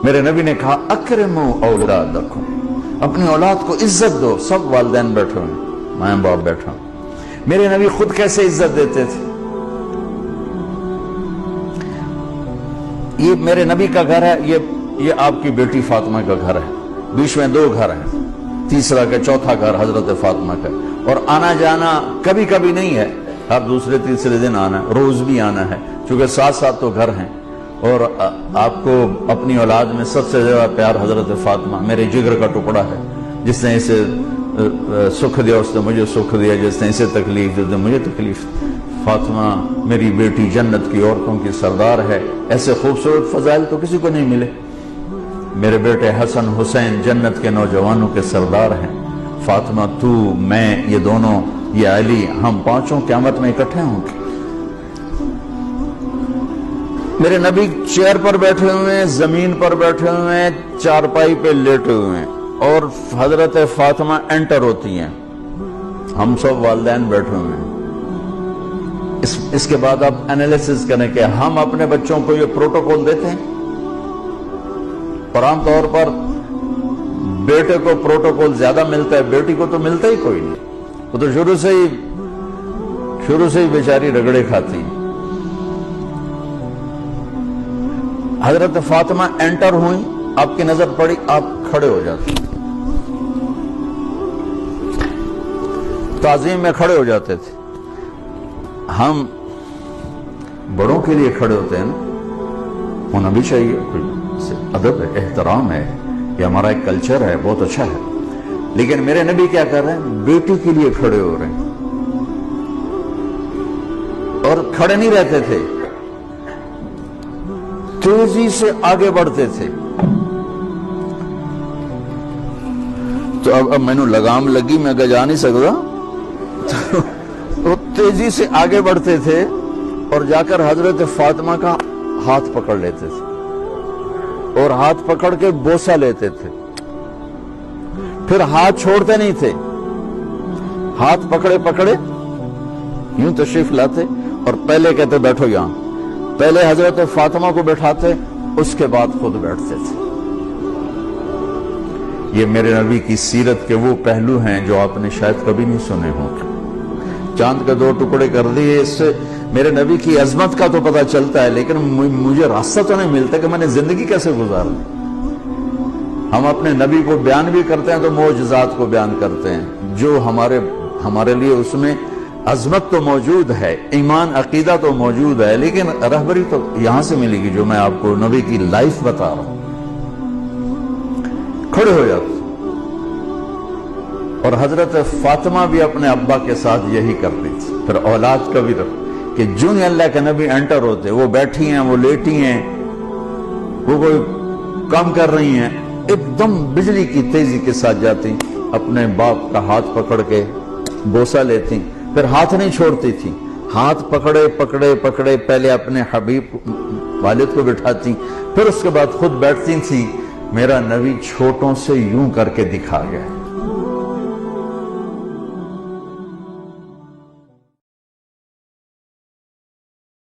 میرے نبی نے کہا اکرموا اولادکم، اپنی اولاد کو عزت دو۔ سب والدین بیٹھے ہوئے، ماں باپ بیٹھا ہوں۔ میرے نبی خود کیسے عزت دیتے تھے؟ یہ میرے نبی کا گھر ہے، یہ آپ کی بیٹی فاطمہ کا گھر ہے، بیچ میں 2 گھر ہیں، تیسرا کا چوتھا گھر حضرت فاطمہ کا، اور آنا جانا کبھی کبھی نہیں ہے، ہر دوسرے تیسرے دن آنا ہے، روز بھی آنا ہے، چونکہ 7 تو گھر ہیں۔ اور آپ کو اپنی اولاد میں سب سے زیادہ پیار حضرت فاطمہ، میرے جگر کا ٹکڑا ہے، جس نے اسے سکھ دیا اس نے مجھے سکھ دیا، جس نے اسے تکلیف دی اس نے مجھے تکلیف۔ فاطمہ میری بیٹی جنت کی عورتوں کی سردار ہے، ایسے خوبصورت فضائل تو کسی کو نہیں ملے۔ میرے بیٹے حسن حسین جنت کے نوجوانوں کے سردار ہیں۔ فاطمہ تو، میں، یہ دونوں، یہ علی، ہم 5 قیامت میں اکٹھے ہوں گے۔ میرے نبی چیئر پر بیٹھے ہوئے ہیں، زمین پر بیٹھے ہوئے ہیں، چارپائی پہ لیٹے ہوئے ہیں، اور حضرت فاطمہ انٹر ہوتی ہیں، ہم سب والدین بیٹھے ہوئے ہیں۔ اس کے بعد آپ انالیسس کریں کہ ہم اپنے بچوں کو یہ پروٹوکول دیتے ہیں، اور عام طور پر بیٹے کو پروٹوکول زیادہ ملتا ہے، بیٹی کو تو ملتا ہی کوئی نہیں، وہ تو شروع سے ہی بیچاری رگڑے کھاتی ہیں۔ حضرت فاطمہ انٹر ہوئی، آپ کی نظر پڑی، آپ کھڑے ہو جاتے، تعظیم میں کھڑے ہو جاتے تھے۔ ہم بڑوں کے لیے کھڑے ہوتے ہیں نا، ہونا بھی چاہیے، ادب ہے، احترام ہے، یہ ہمارا ایک کلچر ہے، بہت اچھا ہے۔ لیکن میرے نبی کیا کر رہے ہیں؟ بیٹی کے لیے کھڑے ہو رہے ہیں، اور کھڑے نہیں رہتے تھے، تیزی سے آگے بڑھتے تھے۔ تو اب میں نے لگام لگی، میں جا نہیں سکتا، تو تیزی سے آگے بڑھتے تھے اور جا کر حضرت فاطمہ کا ہاتھ پکڑ لیتے تھے، اور ہاتھ پکڑ کے بوسہ لیتے تھے، پھر ہاتھ چھوڑتے نہیں تھے، ہاتھ پکڑے پکڑے یوں تشریف لاتے، اور پہلے کہتے بیٹھو یہاں، پہلے حضرت فاطمہ کو بیٹھاتے، اس کے بعد خود بیٹھتے تھے۔ یہ میرے نبی کی سیرت کے وہ پہلو ہیں جو آپ نے شاید کبھی نہیں سنے ہوں گے۔ چاند کے 2 ٹکڑے کر دیے، اس سے میرے نبی کی عظمت کا تو پتہ چلتا ہے، لیکن مجھے راستہ تو نہیں ملتا کہ میں نے زندگی کیسے گزارنی۔ ہم اپنے نبی کو بیان بھی کرتے ہیں تو معجزات کو بیان کرتے ہیں، جو ہمارے لیے اس میں عظمت تو موجود ہے، ایمان عقیدہ تو موجود ہے، لیکن رہبری تو یہاں سے ملے گی جو میں آپ کو نبی کی لائف بتا رہا ہوں۔ کھڑے ہو جاتے، اور حضرت فاطمہ بھی اپنے ابا کے ساتھ یہی کرتی تھی۔ پھر اولاد کا بھی رکھ کہ جو ہی اللہ کے نبی انٹر ہوتے، وہ بیٹھی ہیں، وہ لیٹی ہیں، وہ کوئی کام کر رہی ہیں، ایک دم بجلی کی تیزی کے ساتھ جاتی، اپنے باپ کا ہاتھ پکڑ کے بوسہ لیتی، پھر ہاتھ نہیں چھوڑتی تھی، ہاتھ پکڑے پکڑے پکڑے پہلے اپنے حبیب والد کو بٹھاتی، پھر اس کے بعد خود بیٹھتی تھی۔ میرا نبی چھوٹوں سے یوں کر کے دکھا گیا۔